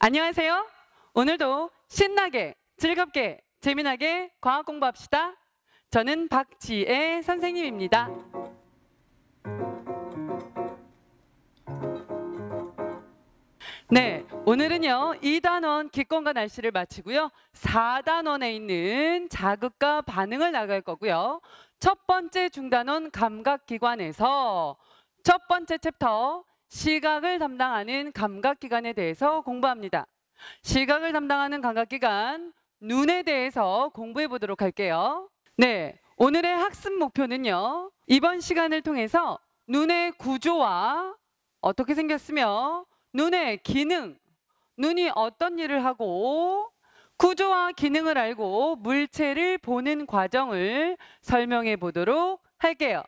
안녕하세요. 오늘도 신나게, 즐겁게, 재미나게 과학 공부합시다. 저는 박지혜 선생님입니다. 네, 오늘은요 2단원 기권과 날씨를 마치고요 4단원에 있는 자극과 반응을 나갈 거고요. 첫 번째 중단원 감각기관에서 첫 번째 챕터 시각을 담당하는 감각기관에 대해서 공부합니다. 시각을 담당하는 감각기관 눈에 대해서 공부해 보도록 할게요. 네, 오늘의 학습 목표는요. 이번 시간을 통해서 눈의 구조와 어떻게 생겼으며 눈의 기능, 눈이 어떤 일을 하고 구조와 기능을 알고 물체를 보는 과정을 설명해 보도록 할게요.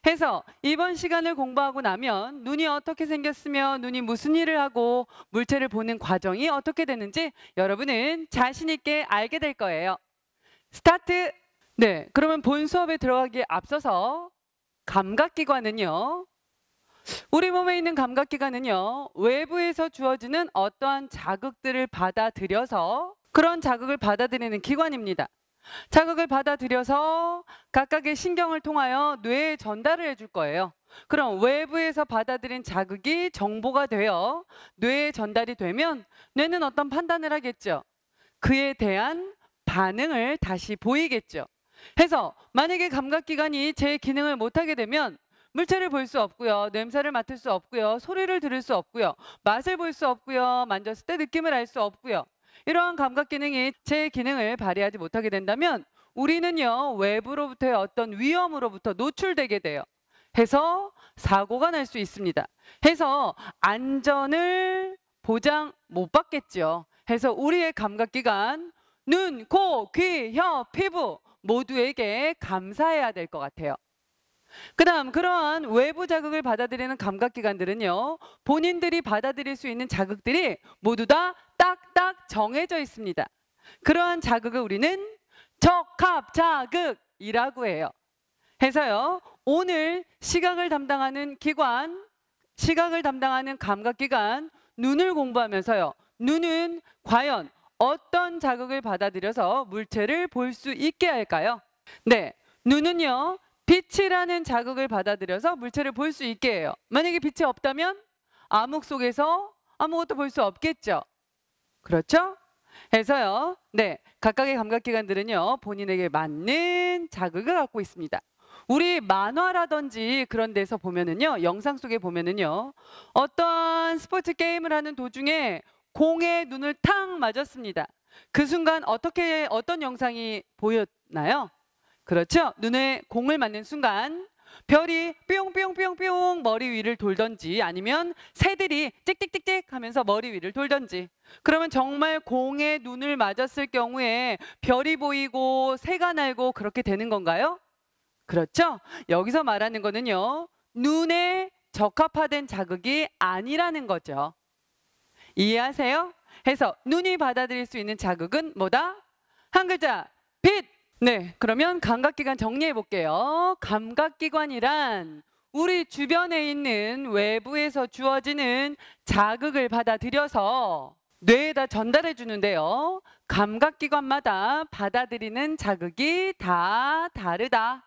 해서 이번 시간을 공부하고 나면 눈이 어떻게 생겼으며 눈이 무슨 일을 하고 물체를 보는 과정이 어떻게 되는지 여러분은 자신 있게 알게 될 거예요. 스타트! 네, 그러면 본 수업에 들어가기에 앞서서 감각기관은요. 우리 몸에 있는 감각기관은요. 외부에서 주어지는 어떠한 자극들을 받아들여서 그런 자극을 받아들이는 기관입니다. 자극을 받아들여서 각각의 신경을 통하여 뇌에 전달을 해줄 거예요. 그럼 외부에서 받아들인 자극이 정보가 되어 뇌에 전달이 되면 뇌는 어떤 판단을 하겠죠. 그에 대한 반응을 다시 보이겠죠. 해서 만약에 감각기관이 제 기능을 못하게 되면 물체를 볼 수 없고요. 냄새를 맡을 수 없고요. 소리를 들을 수 없고요. 맛을 볼 수 없고요. 만졌을 때 느낌을 알 수 없고요. 이러한 감각 기능이 제 기능을 발휘하지 못하게 된다면 우리는요 외부로부터의 어떤 위험으로부터 노출되게 돼요. 해서 사고가 날 수 있습니다. 해서 안전을 보장 못 받겠죠. 해서 우리의 감각기관 눈, 코, 귀, 혀, 피부 모두에게 감사해야 될 것 같아요. 그 다음 그러한 외부 자극을 받아들이는 감각기관들은요. 본인들이 받아들일 수 있는 자극들이 모두 다 딱딱 정해져 있습니다. 그러한 자극을 우리는 적합자극이라고 해요. 해서요. 오늘 시각을 담당하는 기관, 시각을 담당하는 감각기관 눈을 공부하면서요. 눈은 과연 어떤 자극을 받아들여서 물체를 볼 수 있게 할까요? 네, 눈은요. 빛이라는 자극을 받아들여서 물체를 볼 수 있게 해요. 만약에 빛이 없다면 암흑 속에서 아무것도 볼 수 없겠죠. 그렇죠? 해서요. 네, 각각의 감각기관들은요. 본인에게 맞는 자극을 갖고 있습니다. 우리 만화라든지 그런 데서 보면은요. 영상 속에 보면은요. 어떠한 스포츠 게임을 하는 도중에 공에 눈을 탁 맞았습니다. 그 순간 어떤 영상이 보였나요? 그렇죠? 눈에 공을 맞는 순간 별이 뿅뿅뿅뿅 머리 위를 돌던지 아니면 새들이 찍찍찍찍 하면서 머리 위를 돌던지 그러면 정말 공에 눈을 맞았을 경우에 별이 보이고 새가 날고 그렇게 되는 건가요? 그렇죠? 여기서 말하는 거는요. 눈에 적합화된 자극이 아니라는 거죠. 이해하세요? 해서 눈이 받아들일 수 있는 자극은 뭐다? 한 글자, 빛! 네, 그러면 감각기관 정리해 볼게요. 감각기관이란 우리 주변에 있는 외부에서 주어지는 자극을 받아들여서 뇌에다 전달해 주는데요. 감각기관마다 받아들이는 자극이 다 다르다.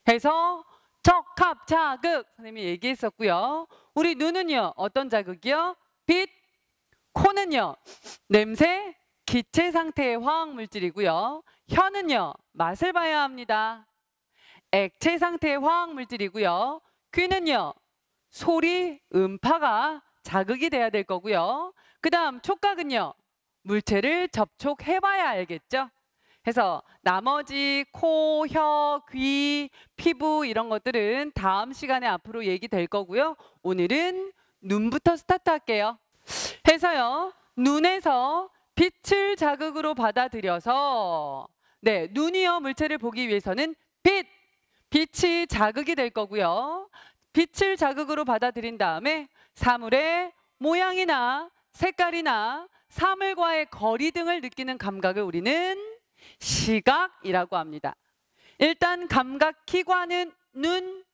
해서 적합자극 선생님이 얘기했었고요. 우리 눈은요. 어떤 자극이요? 빛. 코는요. 냄새. 기체 상태의 화학물질이고요. 혀는요. 맛을 봐야 합니다. 액체 상태의 화학물질이고요. 귀는요. 소리, 음파가 자극이 돼야 될 거고요. 그 다음 촉각은요. 물체를 접촉해봐야 알겠죠. 해서 나머지 코, 혀, 귀, 피부 이런 것들은 다음 시간에 앞으로 얘기될 거고요. 오늘은 눈부터 스타트할게요. 해서요. 눈에서 빛을 자극으로 받아들여서 네, 눈이요 물체를 보기 위해서는 빛이 자극이 될 거고요. 빛을 자극으로 받아들인 다음에 사물의 모양이나 색깔이나 사물과의 거리 등을 느끼는 감각을 우리는 시각이라고 합니다. 일단 감각기관은 눈,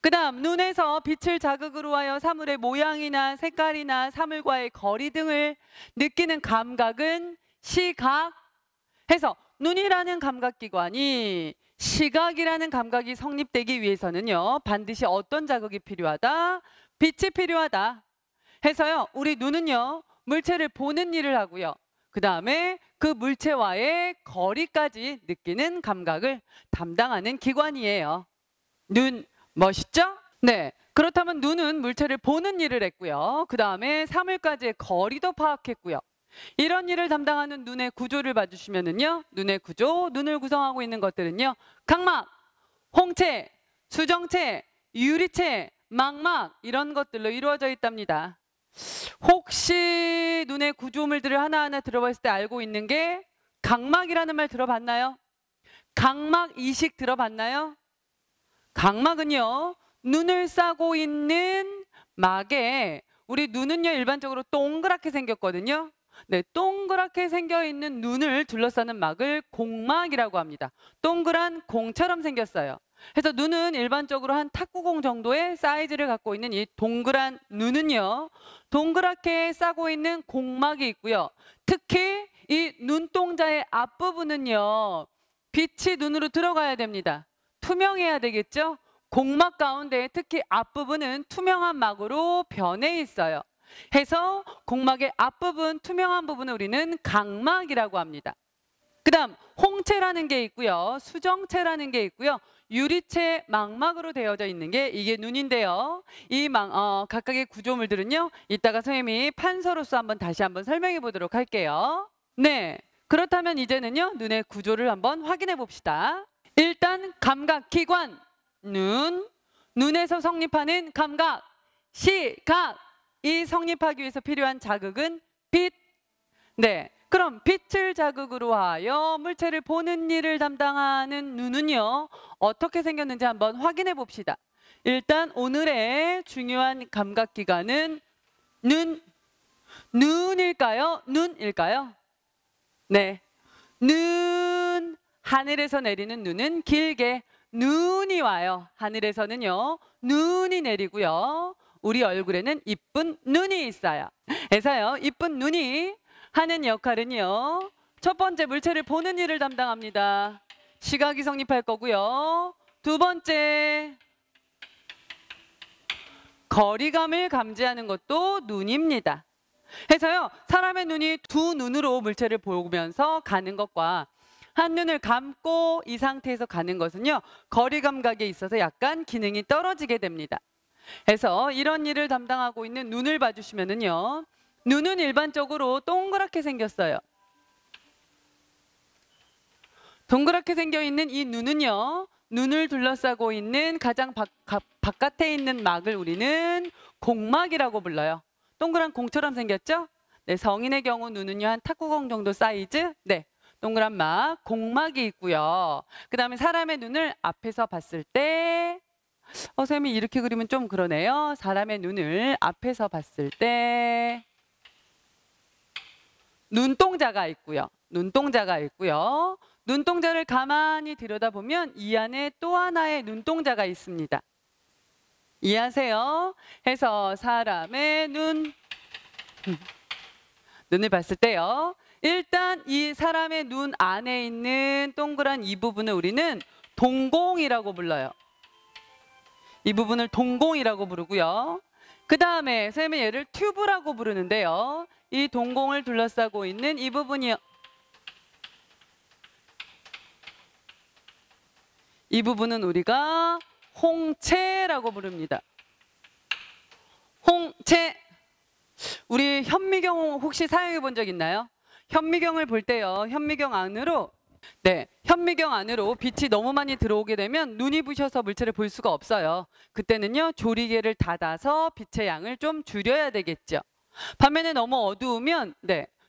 그 다음 눈에서 빛을 자극으로 하여 사물의 모양이나 색깔이나 사물과의 거리 등을 느끼는 감각은 시각. 해서 눈이라는 감각기관이 시각이라는 감각이 성립되기 위해서는요. 반드시 어떤 자극이 필요하다? 빛이 필요하다. 해서요. 우리 눈은요. 물체를 보는 일을 하고요. 그 다음에 그 물체와의 거리까지 느끼는 감각을 담당하는 기관이에요. 눈 멋있죠? 네. 그렇다면 눈은 물체를 보는 일을 했고요. 그 다음에 사물까지의 거리도 파악했고요. 이런 일을 담당하는 눈의 구조를 봐주시면은요. 눈의 구조, 눈을 구성하고 있는 것들은요. 각막, 홍채, 수정채, 유리채, 망막 이런 것들로 이루어져 있답니다. 혹시 눈의 구조물들을 하나하나 들어봤을 때 알고 있는 게 각막이라는 말 들어봤나요? 각막 이식 들어봤나요? 각막은요. 눈을 싸고 있는 막에 우리 눈은요. 일반적으로 동그랗게 생겼거든요. 네, 동그랗게 생겨있는 눈을 둘러싸는 막을 공막이라고 합니다. 동그란 공처럼 생겼어요. 그래서 눈은 일반적으로 한 탁구공 정도의 사이즈를 갖고 있는 이 동그란 눈은요. 동그랗게 싸고 있는 공막이 있고요. 특히 이 눈동자의 앞부분은요. 빛이 눈으로 들어가야 됩니다. 투명해야 되겠죠? 공막 가운데 특히 앞부분은 투명한 막으로 변해 있어요. 해서 공막의 앞부분, 투명한 부분을 우리는 각막이라고 합니다. 그 다음 홍채라는 게 있고요. 수정채라는 게 있고요. 유리채, 망막으로 되어져 있는 게 이게 눈인데요. 이 각각의 구조물들은요. 이따가 선생님이 판서로서 다시 한번 설명해 보도록 할게요. 네, 그렇다면 이제는요. 눈의 구조를 한번 확인해 봅시다. 일단 감각기관, 눈에서 성립하는 감각, 시각. 이 성립하기 위해서 필요한 자극은 빛. 네, 그럼 빛을 자극으로 하여 물체를 보는 일을 담당하는 눈은요. 어떻게 생겼는지 한번 확인해 봅시다. 일단 오늘의 중요한 감각기관은 눈일까요? 눈일까요? 네, 하늘에서 내리는 눈은 길게 눈이 와요. 하늘에서는요. 눈이 내리고요. 우리 얼굴에는 이쁜 눈이 있어요. 그래서요. 이쁜 눈이 하는 역할은요. 첫 번째 물체를 보는 일을 담당합니다. 시각이 성립할 거고요. 두 번째 거리감을 감지하는 것도 눈입니다. 그래서요. 사람의 눈이 두 눈으로 물체를 보면서 가는 것과 한눈을 감고 이 상태에서 가는 것은요. 거리 감각에 있어서 약간 기능이 떨어지게 됩니다. 그래서 이런 일을 담당하고 있는 눈을 봐주시면은요. 눈은 일반적으로 동그랗게 생겼어요. 동그랗게 생겨있는 이 눈은요. 눈을 둘러싸고 있는 가장 바깥에 있는 막을 우리는 공막이라고 불러요. 동그란 공처럼 생겼죠? 네, 성인의 경우 눈은요. 한 탁구공 정도 사이즈? 네, 동그란 막, 공막이 있고요. 그 다음에 사람의 눈을 앞에서 봤을 때 선생님이 이렇게 그리면 좀 그러네요. 사람의 눈을 앞에서 봤을 때 눈동자가 있고요. 눈동자를 가만히 들여다보면 이 안에 또 하나의 눈동자가 있습니다. 이해하세요? 해서 사람의 눈을 봤을 때요. 일단 이 사람의 눈 안에 있는 동그란 이 부분을 우리는 동공이라고 불러요. 이 부분을 동공이라고 부르고요. 그 다음에 선생님은 얘를 튜브라고 부르는데요. 이 동공을 둘러싸고 있는 이 부분이요. 이 부분은 우리가 홍채라고 부릅니다. 홍채. 우리 현미경 혹시 사용해 본 적 있나요? 현미경을 볼 때요. 현미경 안으로 빛이 너무 많이 들어오게 되면 눈이 부셔서 물체를 볼 수가 없어요. 그때는요. 조리개를 닫아서 빛의 양을 좀 줄여야 되겠죠. 반면에 너무 어두우면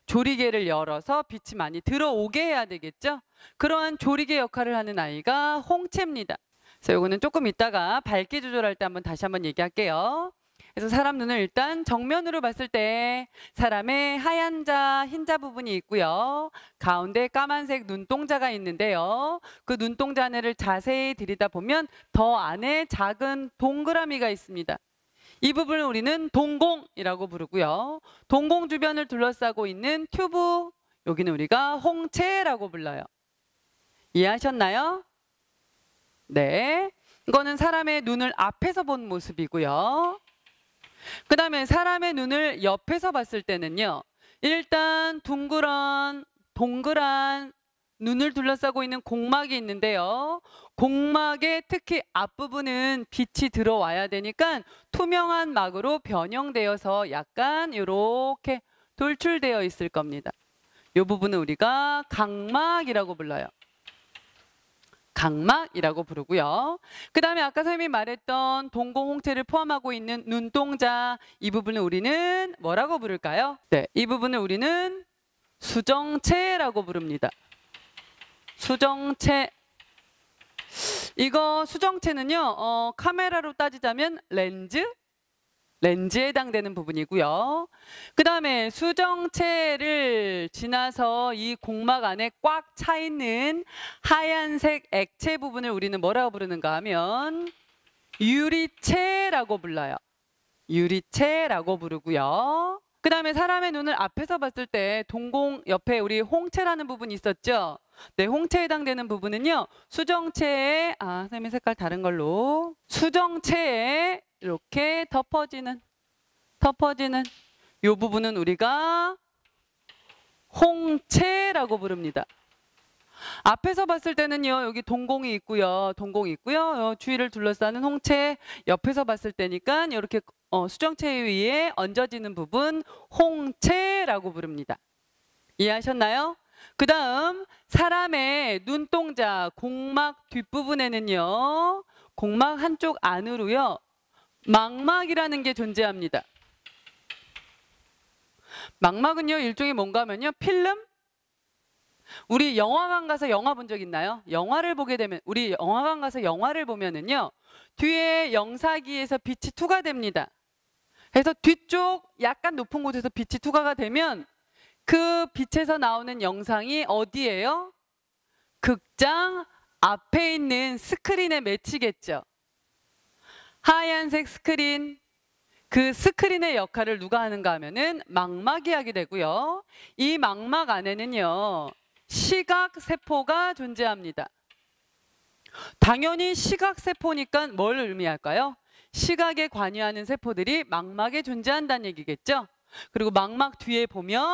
조리개를 열어서 빛이 많이 들어오게 해야 되겠죠. 그러한 조리개 역할을 하는 아이가 홍채입니다. 그래서 이거는 조금 이따가 밝기 조절할 때 다시 한번 얘기할게요. 그래서 사람 눈을 일단 정면으로 봤을 때 사람의 하얀 자, 흰자 부분이 있고요. 가운데 까만색 눈동자가 있는데요. 그 눈동자 안을 자세히 들여다보면 더 안에 작은 동그라미가 있습니다. 이 부분을 우리는 동공이라고 부르고요. 동공 주변을 둘러싸고 있는 튜브, 여기는 우리가 홍채라고 불러요. 이해하셨나요? 네. 이거는 사람의 눈을 앞에서 본 모습이고요. 그 다음에 사람의 눈을 옆에서 봤을 때는요. 일단 동그란 눈을 둘러싸고 있는 공막이 있는데요. 공막의 특히 앞부분은 빛이 들어와야 되니까 투명한 막으로 변형되어서 약간 이렇게 돌출되어 있을 겁니다. 이 부분은 우리가 각막이라고 불러요. 각막이라고 부르고요. 그 다음에 아까 선생님이 말했던 동공홍채를 포함하고 있는 눈동자, 이 부분을 우리는 뭐라고 부를까요? 네, 이 부분을 우리는 수정체라고 부릅니다. 수정체. 이거 수정체는요, 카메라로 따지자면 렌즈에 해당되는 부분이고요. 그 다음에 수정체를 지나서 이 공막 안에 꽉 차 있는 하얀색 액체 부분을 우리는 뭐라고 부르는가 하면 유리체라고 불러요. 유리체라고 부르고요. 그 다음에 사람의 눈을 앞에서 봤을 때 동공 옆에 우리 홍채라는 부분이 있었죠. 네, 홍채에 해당되는 부분은요. 수정체에, 선생님 색깔 다른 걸로. 수정체에 이렇게 덮어지는 이 부분은 우리가 홍채라고 부릅니다. 앞에서 봤을 때는요. 여기 동공이 있고요. 주위를 둘러싸는 홍채, 옆에서 봤을 때니까 이렇게 수정체 위에 얹어지는 부분 홍채라고 부릅니다. 이해하셨나요? 그 다음 사람의 눈동자 공막 뒷부분에는요. 공막 한쪽 안으로요. 망막이라는 게 존재합니다. 망막은요. 일종의 뭔가 하면요. 필름? 우리 영화관 가서 영화 본 적 있나요? 영화를 보게 되면 우리 영화관 가서 영화를 보면은요. 뒤에 영사기에서 빛이 투과됩니다. 그래서 뒤쪽 약간 높은 곳에서 빛이 투과가 되면 그 빛에서 나오는 영상이 어디예요? 극장 앞에 있는 스크린에 맺히겠죠. 하얀색 스크린, 그 스크린의 역할을 누가 하는가 하면은 망막이 하게 되고요. 이 망막 안에는요. 시각세포가 존재합니다. 당연히 시각세포니까 뭘 의미할까요? 시각에 관여하는 세포들이 망막에 존재한다는 얘기겠죠. 그리고 망막 뒤에 보면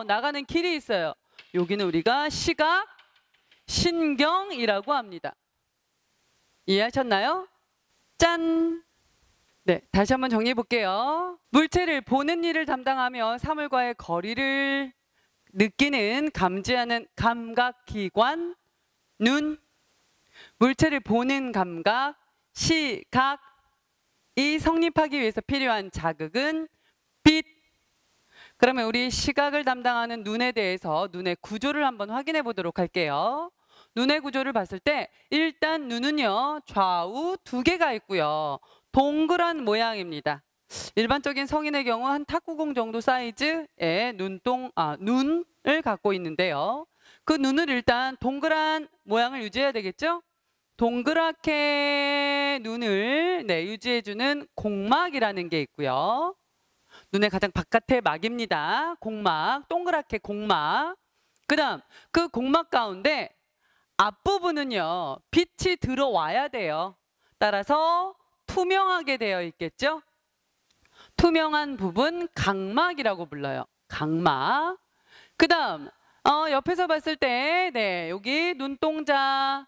나가는 길이 있어요. 여기는 우리가 시각 신경이라고 합니다. 이해하셨나요? 짠! 네, 다시 한번 정리해 볼게요. 물체를 보는 일을 담당하며 사물과의 거리를 느끼는, 감지하는 감각기관, 눈, 물체를 보는 감각, 시각, 이 성립하기 위해서 필요한 자극은 빛. 그러면 우리 시각을 담당하는 눈에 대해서 눈의 구조를 한번 확인해 보도록 할게요. 눈의 구조를 봤을 때 일단 눈은요. 좌우 두 개가 있고요. 동그란 모양입니다. 일반적인 성인의 경우 한 탁구공 정도 사이즈의 눈을 갖고 있는데요. 그 눈을 일단 동그란 모양을 유지해야 되겠죠? 동그랗게 눈을 유지해주는 공막이라는 게 있고요. 눈의 가장 바깥의 막입니다. 공막, 동그랗게 공막. 그 다음 그 공막 가운데 앞부분은요. 빛이 들어와야 돼요. 따라서 투명하게 되어 있겠죠? 투명한 부분 각막이라고 불러요. 각막. 그 다음 옆에서 봤을 때 여기 눈동자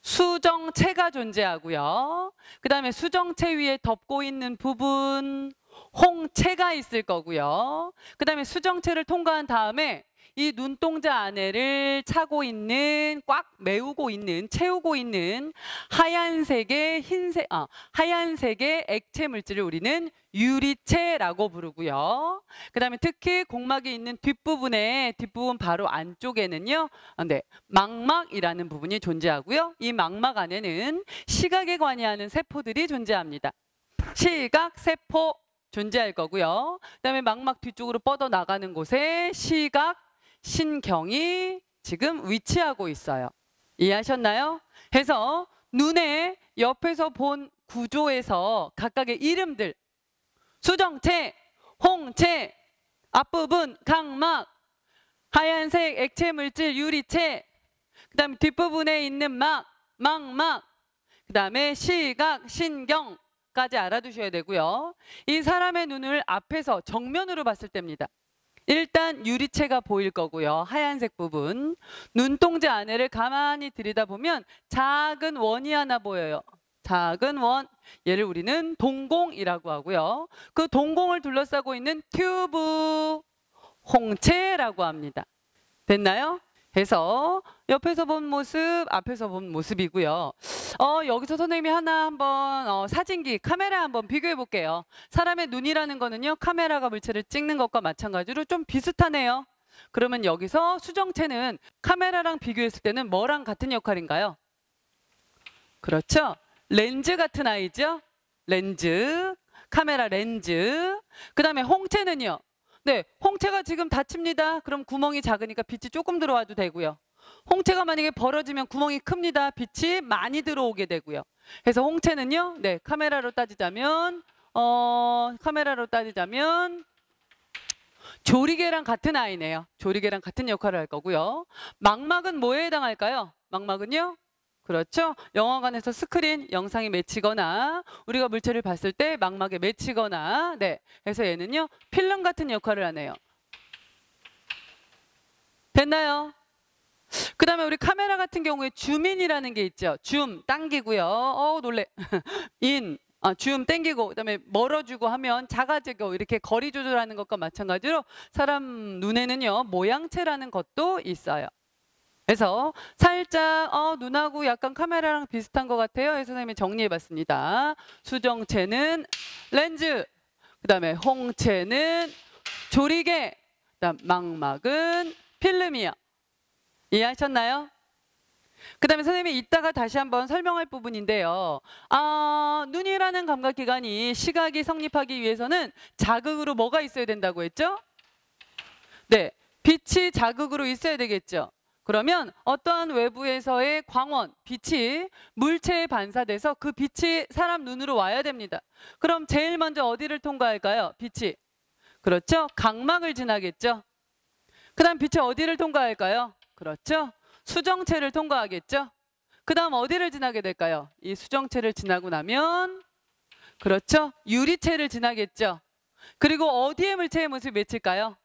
수정체가 존재하고요. 그 다음에 수정체 위에 덮고 있는 부분 홍채가 있을 거고요. 그 다음에 수정체를 통과한 다음에 이 눈동자 안에를 차고 있는, 꽉 메우고 있는, 채우고 있는 하얀색의 하얀색의 액체 물질을 우리는 유리체라고 부르고요. 그 다음에 특히 공막이 있는 뒷부분 바로 안쪽에는요, 망막이라는 부분이 존재하고요. 이 망막 안에는 시각에 관여하는 세포들이 존재합니다. 시각 세포 존재할 거고요. 그다음에 망막 뒤쪽으로 뻗어 나가는 곳에 시각 신경이 지금 위치하고 있어요. 이해하셨나요? 해서 눈의 옆에서 본 구조에서 각각의 이름들, 수정체, 홍채, 앞부분 각막, 하얀색 액체 물질 유리체, 그다음에 뒷부분에 있는 망막, 그다음에 시각 신경까지 알아두셔야 되고요. 이 사람의 눈을 앞에서 정면으로 봤을 때입니다. 일단 유리체가 보일 거고요. 하얀색 부분. 눈동자 안에를 가만히 들여다보면 작은 원이 하나 보여요. 작은 원. 얘를 우리는 동공이라고 하고요. 그 동공을 둘러싸고 있는 튜브, 홍채라고 합니다. 됐나요? 해서 옆에서 본 모습, 앞에서 본 모습이고요. 여기서 선생님이 하나 한번 사진기, 카메라 한번 비교해 볼게요. 사람의 눈이라는 거는요, 카메라가 물체를 찍는 것과 마찬가지로 좀 비슷하네요. 그러면 여기서 수정체는 카메라랑 비교했을 때는 뭐랑 같은 역할인가요? 그렇죠. 렌즈 같은 아이죠. 렌즈, 카메라 렌즈. 그 다음에 홍채는요. 네, 홍채가 지금 닫힙니다. 그럼 구멍이 작으니까 빛이 조금 들어와도 되고요. 홍채가 만약에 벌어지면 구멍이 큽니다. 빛이 많이 들어오게 되고요. 그래서 홍채는요, 네, 카메라로 따지자면 조리개랑 같은 아이네요. 조리개랑 같은 역할을 할 거고요. 망막은 뭐에 해당할까요? 망막은요? 그렇죠. 영화관에서 스크린 영상이 맺히거나 우리가 물체를 봤을 때 망막에 맺히거나, 네, 그래서 얘는요 필름 같은 역할을 하네요. 됐나요? 그 다음에 우리 카메라 같은 경우에 줌인이라는 게 있죠. 줌 당기고요. 놀래. 줌 당기고 그다음에 멀어주고 하면 작아지고 이렇게 거리 조절하는 것과 마찬가지로 사람 눈에는요 모양체라는 것도 있어요. 그래서 살짝 눈하고 약간 카메라랑 비슷한 것 같아요. 해서 선생님이 정리해봤습니다. 수정체는 렌즈, 그 다음에 홍채는 조리개, 그다음 망막은 필름이요. 이해하셨나요? 그 다음에 선생님이 이따가 다시 한번 설명할 부분인데요. 눈이라는 감각기관이 시각이 성립하기 위해서는 자극으로 뭐가 있어야 된다고 했죠? 네, 빛이 자극으로 있어야 되겠죠. 그러면 어떠한 외부에서의 광원, 빛이 물체에 반사돼서 그 빛이 사람 눈으로 와야 됩니다. 그럼 제일 먼저 어디를 통과할까요? 빛이. 그렇죠? 각막을 지나겠죠. 그 다음 빛이 어디를 통과할까요? 그렇죠? 수정체를 통과하겠죠. 그 다음 어디를 지나게 될까요? 이 수정체를 지나고 나면 그렇죠? 유리체를 지나겠죠. 그리고 어디에 물체의 모습이 맺힐까요?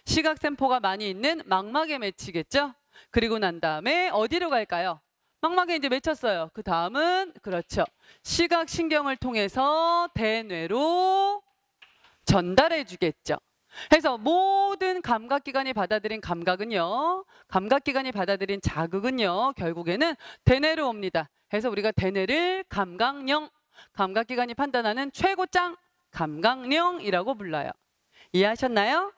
시각세포가 많이 있는 망막에 맺히겠죠. 그리고 난 다음에 어디로 갈까요? 망막에 이제 맺혔어요. 그 다음은 그렇죠. 시각신경을 통해서 대뇌로 전달해 주겠죠. 그래서 모든 감각기관이 받아들인 감각은요, 감각기관이 받아들인 자극은요, 결국에는 대뇌로 옵니다. 그래서 우리가 대뇌를 감각령, 감각기관이 판단하는 최고장 감각령이라고 불러요. 이해하셨나요?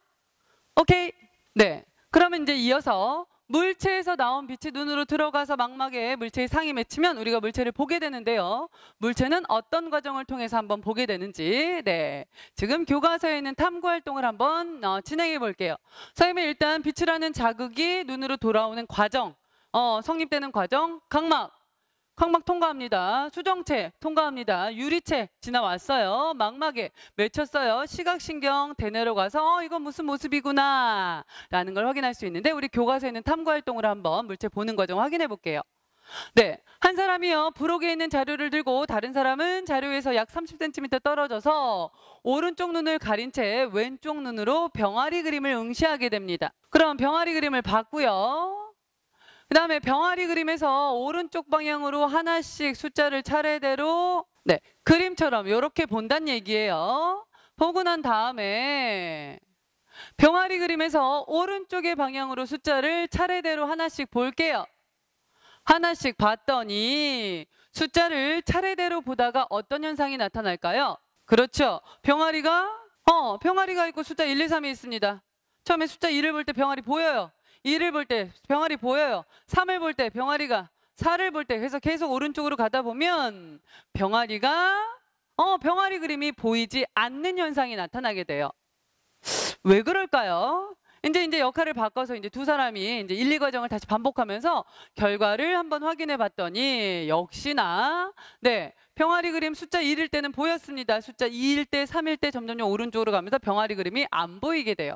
오케이. 네. 그러면 이제 이어서 물체에서 나온 빛이 눈으로 들어가서 망막에 물체의 상이 맺히면 우리가 물체를 보게 되는데요. 물체는 어떤 과정을 통해서 한번 보게 되는지, 네, 지금 교과서에 있는 탐구 활동을 한번 진행해 볼게요. 선생님이 일단 빛이라는 자극이 눈으로 돌아오는 과정, 성립되는 과정, 각막 통과합니다. 수정체 통과합니다. 유리체 지나왔어요. 망막에 맺혔어요. 시각신경 대뇌로 가서 이건 무슨 모습이구나 라는 걸 확인할 수 있는데, 우리 교과서에 있는 탐구활동으로 한번 물체 보는 과정 확인해 볼게요. 네, 한 사람이요 부록에 있는 자료를 들고 다른 사람은 자료에서 약 30cm 떨어져서 오른쪽 눈을 가린 채 왼쪽 눈으로 병아리 그림을 응시하게 됩니다. 그럼 병아리 그림을 봤고요. 그 다음에 병아리 그림에서 오른쪽 방향으로 하나씩 숫자를 차례대로, 네, 그림처럼 이렇게 본다는 얘기예요. 보고 난 다음에 병아리 그림에서 오른쪽의 방향으로 숫자를 차례대로 하나씩 볼게요. 하나씩 봤더니 숫자를 차례대로 보다가 어떤 현상이 나타날까요? 그렇죠. 병아리가 있고 숫자 1, 2, 3이 있습니다. 처음에 숫자 1을 볼 때 병아리 보여요. 2를 볼 때 병아리 보여요. 3을 볼 때 병아리가, 4를 볼 때, 그래서 계속 오른쪽으로 가다 보면 병아리가 병아리 그림이 보이지 않는 현상이 나타나게 돼요. 왜 그럴까요? 이제 역할을 바꿔서 이제 두 사람이 이제 1, 2과정을 다시 반복하면서 결과를 한번 확인해 봤더니 역시나 네, 병아리 그림 숫자 1일 때는 보였습니다. 숫자 2일 때, 3일 때 점점 오른쪽으로 가면서 병아리 그림이 안 보이게 돼요.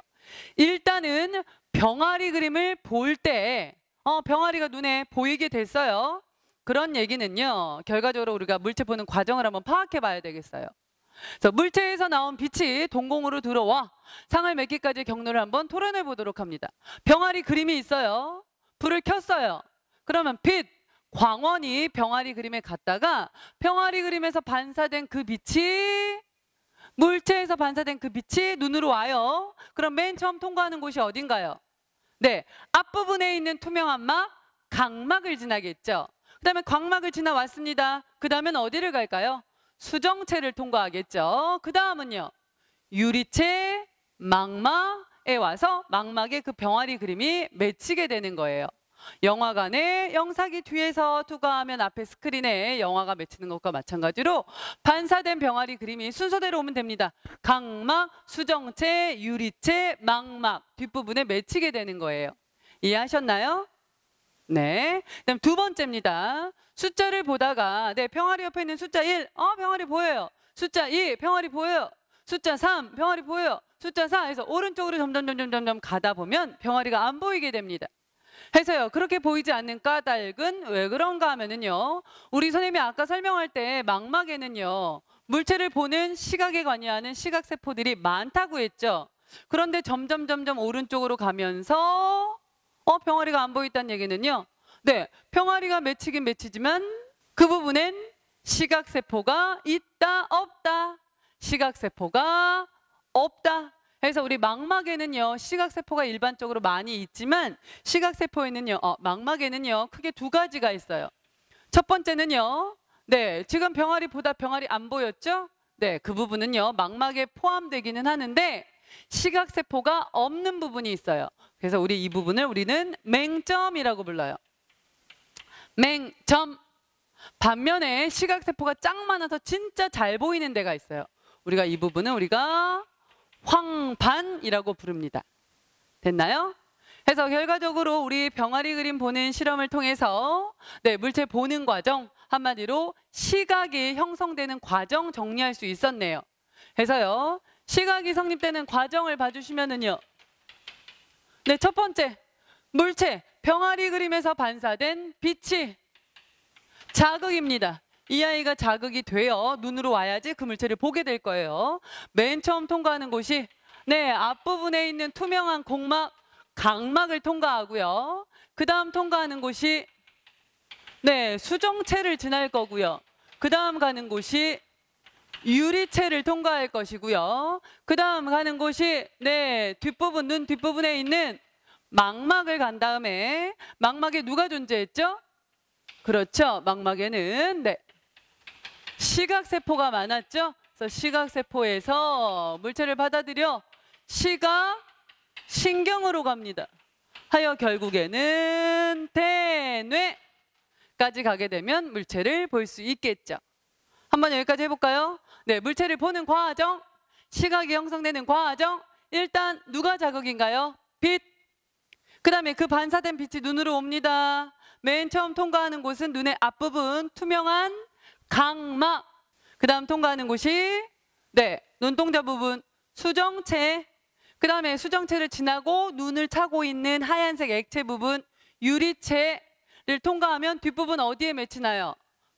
일단은 병아리 그림을 볼 때 병아리가 눈에 보이게 됐어요. 그런 얘기는요. 결과적으로 우리가 물체 보는 과정을 한번 파악해 봐야 되겠어요. 그래서 물체에서 나온 빛이 동공으로 들어와 상을 맺기까지 경로를 한번 토론해 보도록 합니다. 병아리 그림이 있어요. 불을 켰어요. 그러면 빛, 광원이 병아리 그림에 갔다가 병아리 그림에서 반사된 그 빛이 물체에서 반사된 그 빛이 눈으로 와요. 그럼 맨 처음 통과하는 곳이 어딘가요? 네, 앞부분에 있는 투명한 막, 각막을 지나겠죠. 그 다음에 각막을 지나왔습니다. 그 다음엔 어디를 갈까요? 수정체를 통과하겠죠. 그 다음은요. 유리체, 망막에 와서 망막에 그 병아리 그림이 맺히게 되는 거예요. 영화관에 영상이 뒤에서 투과하면 앞에 스크린에 영화가 맺히는 것과 마찬가지로 반사된 병아리 그림이 순서대로 오면 됩니다. 각막, 수정체, 유리체, 망막 뒷부분에 맺히게 되는 거예요. 이해하셨나요? 네. 그다음 두 번째입니다. 숫자를 보다가 네, 병아리 옆에 있는 숫자 1, 병아리 보여요. 숫자 2, 병아리 보여요. 숫자 3, 병아리 보여요. 숫자 4 해서 오른쪽으로 점점 가다 보면 병아리가 안 보이게 됩니다. 해서요. 그렇게 보이지 않는 까닭은 왜 그런가 하면은요. 우리 선생님이 아까 설명할 때 망막에는요. 물체를 보는 시각에 관여하는 시각세포들이 많다고 했죠. 그런데 점점 오른쪽으로 가면서 병아리가 안 보인다는 얘기는요. 네, 병아리가 맺히긴 맺히지만 그 부분엔 시각세포가 있다, 없다. 시각세포가 없다. 그래서 우리 망막에는요. 시각세포가 일반적으로 많이 있지만 시각세포에는요. 망막에는요. 크게 두 가지가 있어요. 첫 번째는요. 네, 지금 병아리보다 병아리 안 보였죠? 네, 그 부분은요. 망막에 포함되기는 하는데 시각세포가 없는 부분이 있어요. 그래서 우리 이 부분을 우리는 맹점이라고 불러요. 맹점. 반면에 시각세포가 짱 많아서 진짜 잘 보이는 데가 있어요. 우리가 이 부분은 우리가 황반이라고 부릅니다. 됐나요? 그래서 결과적으로 우리 병아리 그림 보는 실험을 통해서 네, 물체 보는 과정, 한마디로 시각이 형성되는 과정 정리할 수 있었네요. 그래서요. 시각이 성립되는 과정을 봐주시면은요. 네, 첫 번째 물체 병아리 그림에서 반사된 빛이 자극입니다. 이 아이가 자극이 되어 눈으로 와야지 그 물체를 보게 될 거예요. 맨 처음 통과하는 곳이 네, 앞부분에 있는 투명한 공막, 각막을 통과하고요. 그 다음 통과하는 곳이 네, 수정체를 지날 거고요. 그 다음 가는 곳이 유리체를 통과할 것이고요. 그 다음 가는 곳이 네, 뒷부분, 눈 뒷부분에 있는 망막을 간 다음에 망막에 누가 존재했죠? 그렇죠. 망막에는 네, 시각세포가 많았죠. 그래서 시각세포에서 물체를 받아들여 시각신경으로 갑니다. 하여 결국에는 대뇌까지 가게 되면 물체를 볼 수 있겠죠. 한번 여기까지 해볼까요? 네, 물체를 보는 과정, 시각이 형성되는 과정. 일단 누가 자극인가요? 빛. 그 다음에 그 반사된 빛이 눈으로 옵니다. 맨 처음 통과하는 곳은 눈의 앞부분, 투명한 각막. 그 다음 통과하는 곳이 네, 눈동자 부분, 수정체. 그 다음에 수정체를 지나고 눈을 차고 있는 하얀색 액체 부분, 유리체를 통과하면 뒷부분 어디에 맺히나요?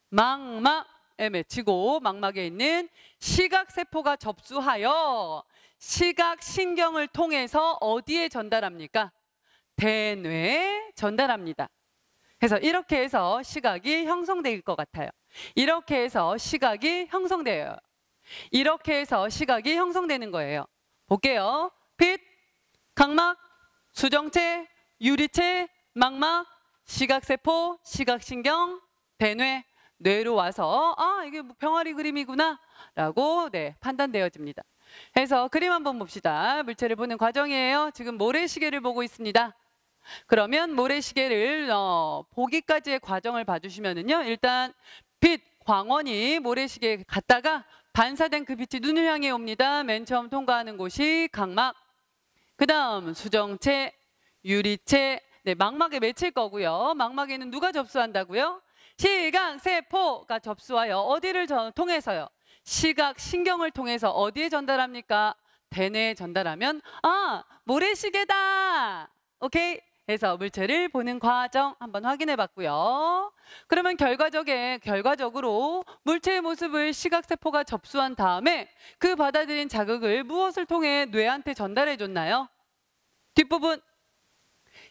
망막에 맺히고 망막에 있는 시각세포가 접수하여 시각신경을 통해서 어디에 전달합니까? 대뇌에 전달합니다. 그래서 이렇게 해서 시각이 형성될 것 같아요. 이렇게 해서 시각이 형성돼요. 이렇게 해서 시각이 형성되는 거예요. 볼게요. 빛, 각막, 수정체, 유리체, 망막, 시각세포, 시각신경, 대뇌, 뇌로 와서 이게 병아리 그림이구나 라고 네, 판단되어집니다. 그래서 그림 한번 봅시다. 물체를 보는 과정이에요. 지금 모래시계를 보고 있습니다. 그러면 모래시계를 보기까지의 과정을 봐주시면은요. 일단 빛, 광원이 모래시계에 갔다가 반사된 그 빛이 눈을 향해 옵니다. 맨 처음 통과하는 곳이 각막. 그 다음 수정체, 유리체, 네, 망막에 맺힐 거고요. 망막에는 누가 접수한다고요? 시각세포가 접수하여 어디를 통해서요? 시각신경을 통해서 어디에 전달합니까? 대뇌에 전달하면 모래시계다. 오케이? 해서 물체를 보는 과정 한번 확인해 봤고요. 그러면 결과적으로 물체의 모습을 시각세포가 접수한 다음에 그 받아들인 자극을 무엇을 통해 뇌한테 전달해 줬나요? 뒷부분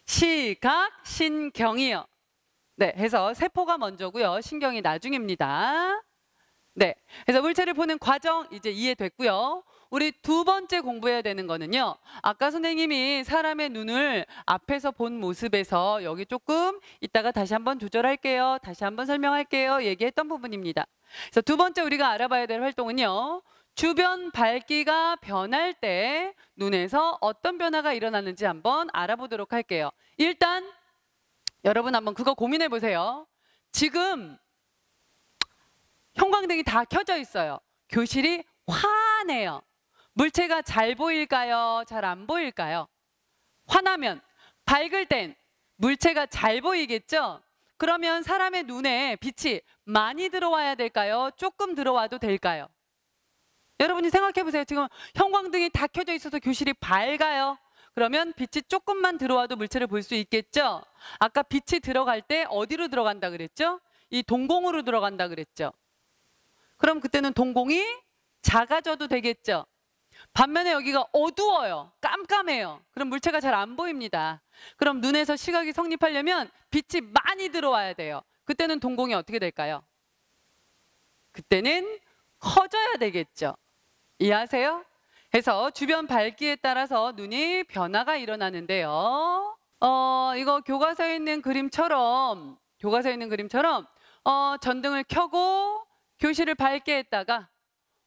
시각신경이요. 네, 해서 세포가 먼저고요. 신경이 나중입니다. 네, 그래서 물체를 보는 과정 이제 이해됐고요. 우리 두 번째 공부해야 되는 거는요. 아까 선생님이 사람의 눈을 앞에서 본 모습에서 여기 조금 이따가 다시 한번 조절할게요. 다시 한번 설명할게요. 얘기했던 부분입니다. 그래서 두 번째 우리가 알아봐야 될 활동은요. 주변 밝기가 변할 때 눈에서 어떤 변화가 일어나는지 한번 알아보도록 할게요. 일단 여러분 한번 그거 고민해 보세요. 지금 형광등이 다 켜져 있어요. 교실이 환해요. 물체가 잘 보일까요? 잘 안 보일까요? 환하면, 밝을 땐 물체가 잘 보이겠죠? 그러면 사람의 눈에 빛이 많이 들어와야 될까요? 조금 들어와도 될까요? 여러분이 생각해 보세요. 지금 형광등이 다 켜져 있어서 교실이 밝아요. 그러면 빛이 조금만 들어와도 물체를 볼 수 있겠죠? 아까 빛이 들어갈 때 어디로 들어간다 그랬죠? 이 동공으로 들어간다 그랬죠? 그럼 그때는 동공이 작아져도 되겠죠? 반면에 여기가 어두워요. 깜깜해요. 그럼 물체가 잘 안 보입니다. 그럼 눈에서 시각이 성립하려면 빛이 많이 들어와야 돼요. 그때는 동공이 어떻게 될까요? 그때는 커져야 되겠죠. 이해하세요? 그래서 주변 밝기에 따라서 눈이 변화가 일어나는데요. 이거 교과서에 있는 그림처럼 전등을 켜고 교실을 밝게 했다가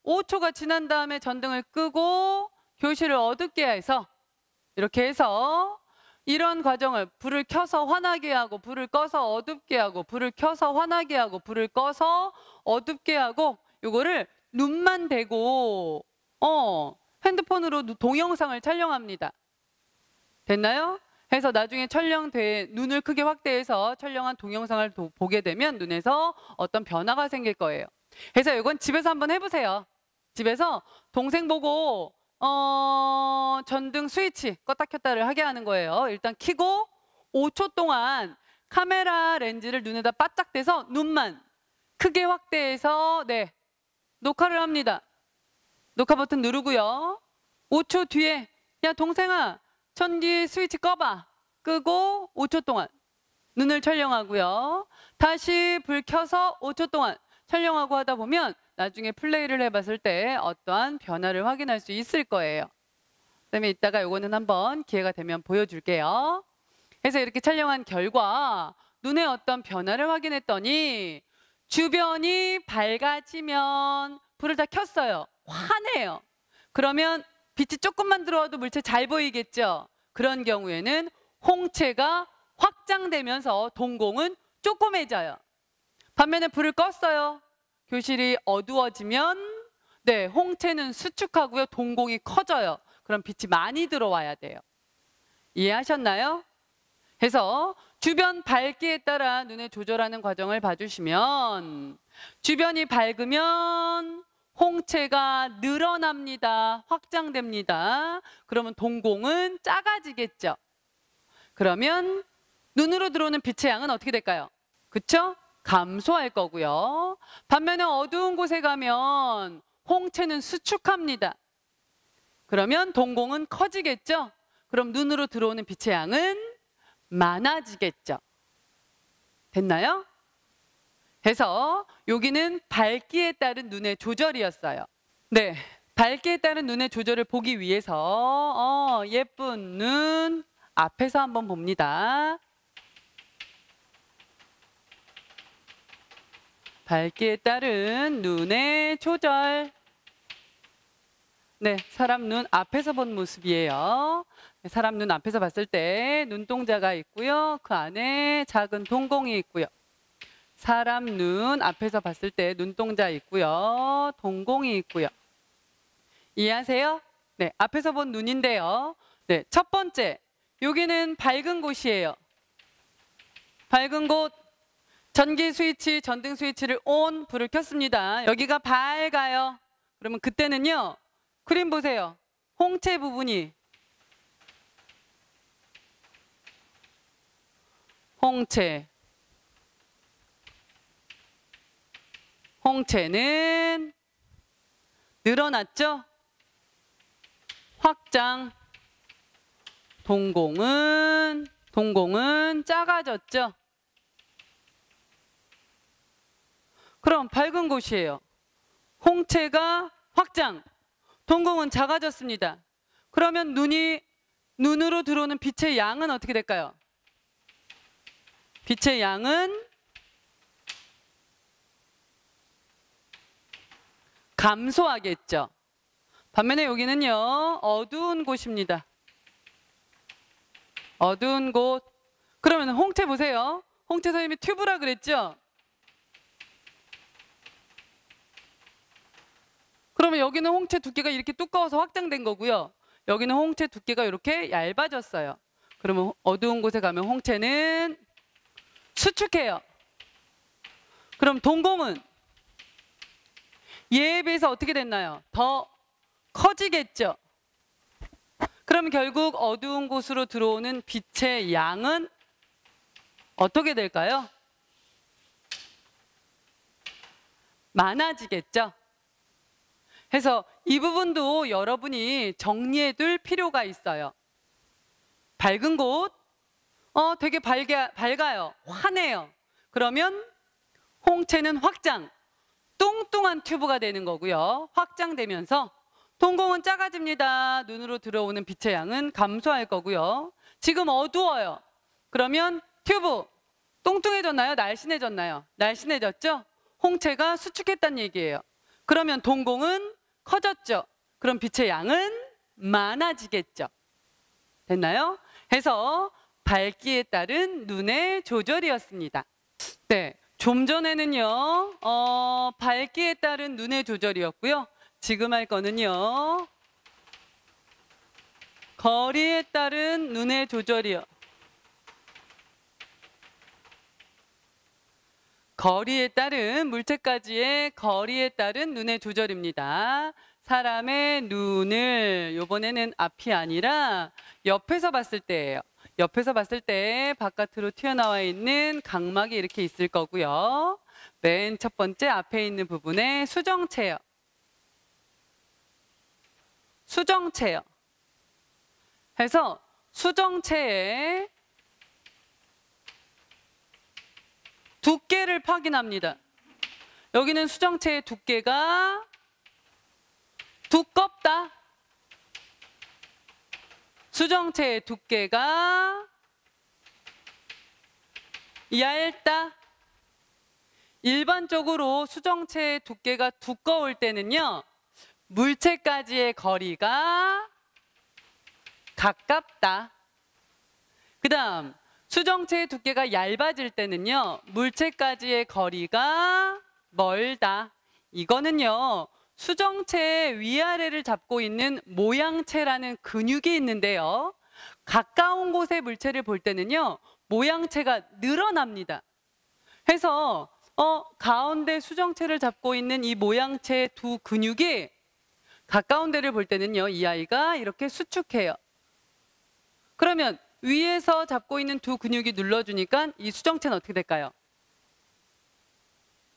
5초가 지난 다음에 전등을 끄고 교실을 어둡게 해서 이렇게 해서 이런 과정을 불을 켜서 환하게 하고 불을 꺼서 어둡게 하고 불을 켜서 환하게 하고 불을 꺼서 어둡게 하고 요거를 눈만 대고 핸드폰으로 동영상을 촬영합니다. 됐나요? 해서 나중에 눈을 크게 확대해서 촬영한 동영상을 보게 되면 눈에서 어떤 변화가 생길 거예요. 그래서 이건 집에서 한번 해보세요. 집에서 동생 보고 전등 스위치 껐다 켰다를 하게 하는 거예요. 일단 켜고 5초 동안 카메라 렌즈를 눈에다 바짝 대서 눈만 크게 확대해서 녹화를 합니다. 녹화 버튼 누르고요. 5초 뒤에 야 동생아 전기 스위치 꺼봐. 끄고 5초 동안 눈을 촬영하고요. 다시 불 켜서 5초 동안 촬영하고 하다 보면 나중에 플레이를 해봤을 때 어떠한 변화를 확인할 수 있을 거예요. 그다음에 이따가 요거는 한번 기회가 되면 보여줄게요. 그래서 이렇게 촬영한 결과 눈에 어떤 변화를 확인했더니 주변이 밝아지면 불을 다 켰어요. 환해요. 그러면 빛이 조금만 들어와도 물체 잘 보이겠죠? 그런 경우에는 홍채가 확장되면서 동공은 조그매져요. 반면에 불을 껐어요. 교실이 어두워지면 홍채는 수축하고요. 동공이 커져요. 그럼 빛이 많이 들어와야 돼요. 이해하셨나요? 그래서 주변 밝기에 따라 눈의 조절하는 과정을 봐주시면 주변이 밝으면 홍채가 늘어납니다. 확장됩니다. 그러면 동공은 작아지겠죠. 그러면 눈으로 들어오는 빛의 양은 어떻게 될까요? 그쵸? 감소할 거고요. 반면에 어두운 곳에 가면 홍채는 수축합니다. 그러면 동공은 커지겠죠? 그럼 눈으로 들어오는 빛의 양은 많아지겠죠. 됐나요? 그래서 여기는 밝기에 따른 눈의 조절이었어요. 네, 밝기에 따른 눈의 조절을 보기 위해서 예쁜 눈 앞에서 한번 봅니다. 밝기에 따른 눈의 조절. 네, 사람 눈 앞에서 본 모습이에요. 사람 눈 앞에서 봤을 때 눈동자가 있고요. 그 안에 작은 동공이 있고요. 사람 눈 앞에서 봤을 때 눈동자 있고요. 동공이 있고요. 이해하세요? 네, 앞에서 본 눈인데요. 네, 첫 번째, 여기는 밝은 곳이에요. 밝은 곳, 전기 스위치, 전등 스위치를 ON, 불을 켰습니다. 여기가 밝아요. 그러면 그때는요, 그림 보세요. 홍채 부분이 홍채는 늘어났죠? 확장. 동공은 작아졌죠? 그럼 밝은 곳이에요. 홍채가 확장, 동공은 작아졌습니다. 그러면 눈으로 들어오는 빛의 양은 어떻게 될까요? 빛의 양은 감소하겠죠. 반면에 여기는요, 어두운 곳입니다. 어두운 곳. 그러면 홍채 보세요. 홍채 선생님이 튜브라 그랬죠? 그러면 여기는 홍채 두께가 이렇게 두꺼워서 확장된 거고요. 여기는 홍채 두께가 이렇게 얇아졌어요. 그러면 어두운 곳에 가면 홍채는 수축해요. 그럼 동공은 얘에 비해서 어떻게 됐나요? 더 커지겠죠. 그럼 결국 어두운 곳으로 들어오는 빛의 양은 어떻게 될까요? 많아지겠죠. 그래서 이 부분도 여러분이 정리해 둘 필요가 있어요. 밝은 곳, 되게 밝아요. 환해요. 그러면 홍채는 확장, 뚱뚱한 튜브가 되는 거고요. 확장되면서 동공은 작아집니다. 눈으로 들어오는 빛의 양은 감소할 거고요. 지금 어두워요. 그러면 튜브 뚱뚱해졌나요? 날씬해졌나요? 날씬해졌죠? 홍채가 수축했다는 얘기예요. 그러면 동공은 커졌죠? 그럼 빛의 양은 많아지겠죠? 됐나요? 해서 밝기에 따른 눈의 조절이었습니다. 네, 좀 전에는요, 밝기에 따른 눈의 조절이었고요. 지금 할 거는요, 거리에 따른 눈의 조절이요. 거리에 따른 물체까지의 거리에 따른 눈의 조절입니다. 사람의 눈을 이번에는 앞이 아니라 옆에서 봤을 때예요. 옆에서 봤을 때 바깥으로 튀어나와 있는 각막이 이렇게 있을 거고요. 맨 첫 번째 앞에 있는 부분에 수정체요. 수정체요. 해서 수정체의 두께를 확인합니다. 여기는 수정체의 두께가 두껍다. 수정체의 두께가 얇다. 일반적으로 수정체의 두께가 두꺼울 때는요, 물체까지의 거리가 가깝다. 그 다음 수정체의 두께가 얇아질 때는요, 물체까지의 거리가 멀다. 이거는요, 수정체의 위아래를 잡고 있는 모양체라는 근육이 있는데요, 가까운 곳의 물체를 볼 때는요, 모양체가 늘어납니다. 해서 가운데 수정체를 잡고 있는 이 모양체의 두 근육이 가까운 데를 볼 때는요, 이 아이가 이렇게 수축해요. 그러면 위에서 잡고 있는 두 근육이 눌러주니까 이 수정체는 어떻게 될까요?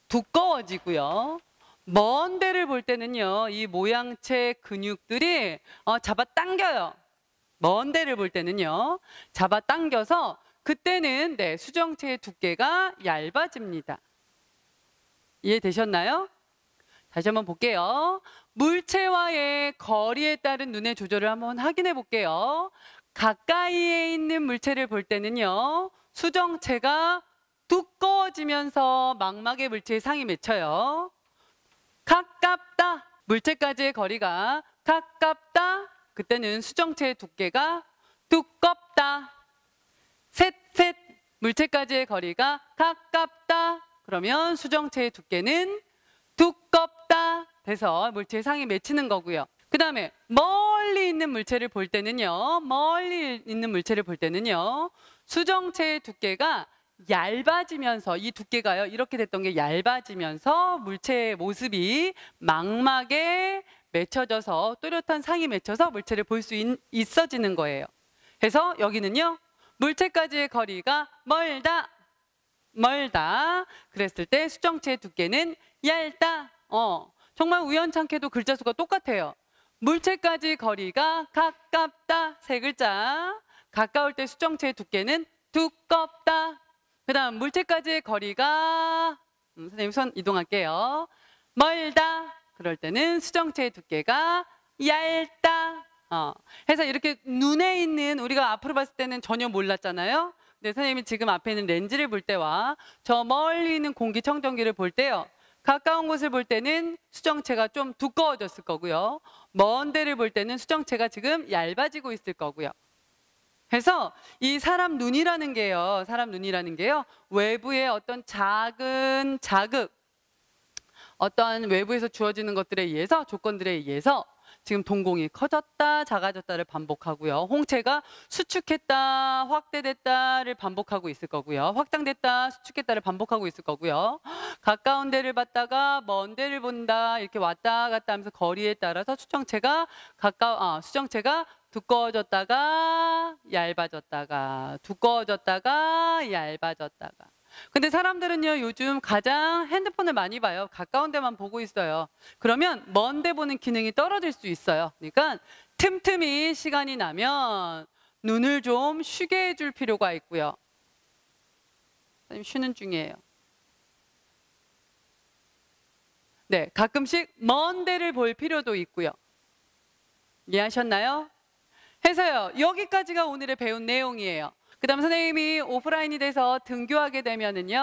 두꺼워지고요. 먼 데를 볼 때는요, 이 모양체 근육들이 잡아당겨요. 먼 데를 볼 때는요, 잡아당겨서 그때는 수정체의 두께가 얇아집니다. 이해되셨나요? 다시 한번 볼게요. 물체와의 거리에 따른 눈의 조절을 한번 확인해 볼게요. 가까이에 있는 물체를 볼 때는요, 수정체가 두꺼워지면서 망막의 물체에 상이 맺혀요. 가깝다. 물체까지의 거리가 가깝다. 그때는 수정체의 두께가 두껍다. 셋. 물체까지의 거리가 가깝다. 그러면 수정체의 두께는 두껍다 돼서 물체의 상이 맺히는 거고요. 그 다음에 멀리 있는 물체를 볼 때는요. 수정체의 두께가 얇아지면서 이 두께가요. 이렇게 됐던 게 얇아지면서 물체의 모습이 망막에 맺혀져서 또렷한 상이 맺혀서 물체를 볼 수 있어지는 거예요. 그래서 여기는요. 물체까지의 거리가 멀다. 그랬을 때 수정체의 두께는 얇다. 정말 우연찮게도 글자 수가 똑같아요. 물체까지 거리가 가깝다. 세 글자. 가까울 때 수정체의 두께는 두껍다. 그 다음 물체까지의 거리가 선생님 손 이동할게요. 멀다. 그럴 때는 수정체의 두께가 얇다. 해서 이렇게 눈에 있는 우리가 앞으로 봤을 때는 전혀 몰랐잖아요. 근데 선생님이 지금 앞에 있는 렌즈를 볼 때와 저 멀리 있는 공기청정기를 볼 때요. 가까운 곳을 볼 때는 수정체가 좀 두꺼워졌을 거고요. 먼 데를 볼 때는 수정체가 지금 얇아지고 있을 거고요. 그래서 이 사람 눈이라는 게요. 외부의 어떤 작은 자극, 어떤 외부에서 주어지는 것들에 의해서, 조건들에 의해서 지금 동공이 커졌다, 작아졌다를 반복하고요. 홍채가 수축했다, 확대됐다를 반복하고 있을 거고요. 확장됐다, 수축했다를 반복하고 있을 거고요. 가까운 데를 봤다가 먼 데를 본다, 이렇게 왔다 갔다 하면서 거리에 따라서 수정체가 두꺼워졌다가 얇아졌다가 두꺼워졌다가 얇아졌다가. 근데 사람들은요 요즘 가장 핸드폰을 많이 봐요. 가까운 데만 보고 있어요. 그러면 먼 데 보는 기능이 떨어질 수 있어요. 그러니까 틈틈이 시간이 나면 눈을 좀 쉬게 해줄 필요가 있고요. 선생님 쉬는 중이에요. 네, 가끔씩 먼 데를 볼 필요도 있고요. 이해하셨나요? 해서요. 여기까지가 오늘의 배운 내용이에요. 그 다음 선생님이 오프라인이 돼서 등교하게 되면은요.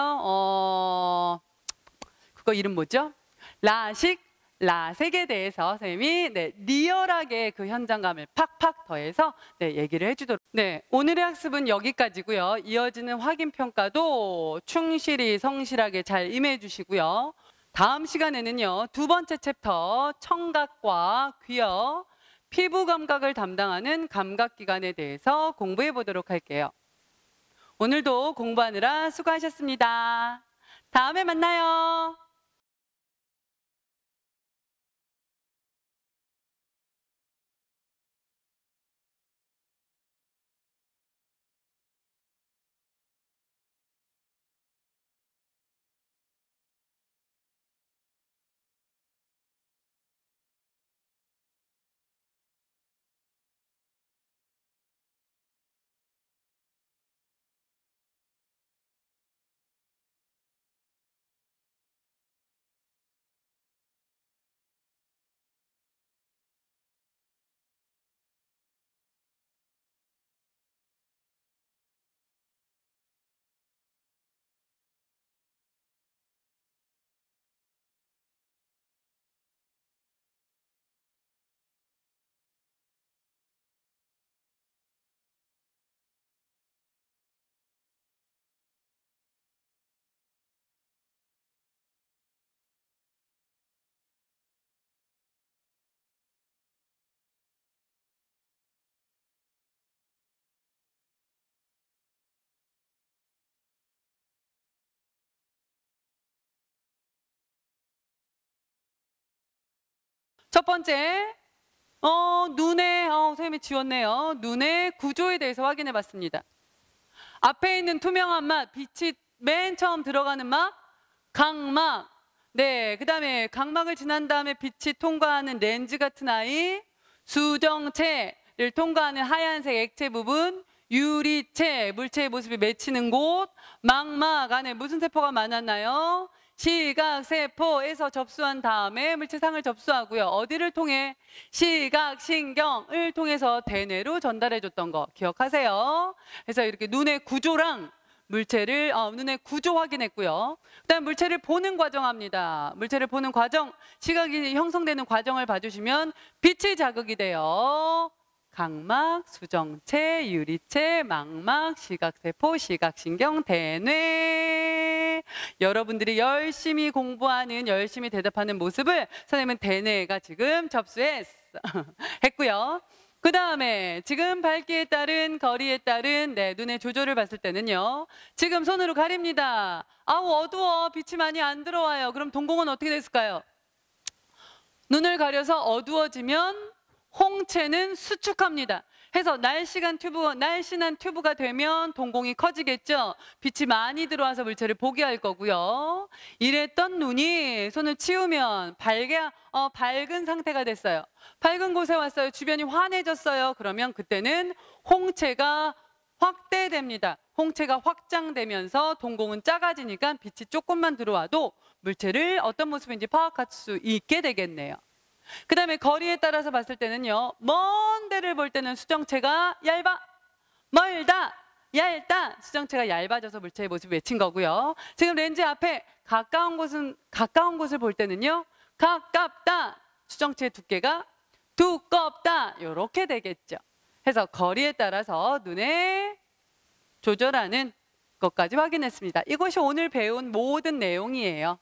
그거 이름 뭐죠? 라식에 대해서 선생님이 리얼하게 그 현장감을 팍팍 더해서 얘기를 해주도록. 네, 오늘의 학습은 여기까지고요. 이어지는 확인평가도 충실히 성실하게 잘 임해 주시고요. 다음 시간에는요. 두 번째 챕터 청각과 귀어, 피부 감각을 담당하는 감각기관에 대해서 공부해 보도록 할게요. 오늘도 공부하느라 수고하셨습니다. 다음에 만나요. 첫 번째, 선생님이 지웠네요. 눈의 구조에 대해서 확인해 봤습니다. 앞에 있는 투명한 막, 빛이 맨 처음 들어가는 막, 각막. 네, 그 다음에 각막을 지난 다음에 빛이 통과하는 렌즈 같은 아이, 수정체를 통과하는 하얀색 액체 부분, 유리체, 물체의 모습이 맺히는 곳, 망막 안에 무슨 세포가 많았나요? 시각세포에서 접수한 다음에 물체상을 접수하고요. 어디를 통해? 시각신경을 통해서 대뇌로 전달해줬던 거 기억하세요. 그래서 이렇게 눈의 구조랑 눈의 구조 확인했고요. 그다음 물체를 보는 과정 합니다. 물체를 보는 과정, 시각이 형성되는 과정을 봐주시면 빛이 자극이 돼요. 각막, 수정체, 유리체, 망막, 시각세포, 시각신경, 대뇌. 여러분들이 열심히 공부하는, 열심히 대답하는 모습을 선생님은 대뇌가 지금 했고요. 그 다음에 지금 밝기에 따른, 거리에 따른 눈의 조절을 봤을 때는요. 지금 손으로 가립니다. 아우 어두워, 빛이 많이 안 들어와요. 그럼 동공은 어떻게 됐을까요? 눈을 가려서 어두워지면 홍채는 수축합니다. 해서 날씬한 튜브가 되면 동공이 커지겠죠. 빛이 많이 들어와서 물체를 보게 할 거고요. 이랬던 눈이 손을 치우면 밝은 상태가 됐어요. 밝은 곳에 왔어요. 주변이 환해졌어요. 그러면 그때는 홍채가 확대됩니다. 홍채가 확장되면서 동공은 작아지니까 빛이 조금만 들어와도 물체를 어떤 모습인지 파악할 수 있게 되겠네요. 그 다음에 거리에 따라서 봤을 때는요. 먼 데를 볼 때는 수정체가 얇아, 멀다, 얇다. 수정체가 얇아져서 물체의 모습을 외친 거고요. 지금 렌즈 앞에 가까운 곳을 볼 때는요. 가깝다. 수정체의 두께가 두껍다. 이렇게 되겠죠. 그래서 거리에 따라서 눈에 조절하는 것까지 확인했습니다. 이것이 오늘 배운 모든 내용이에요.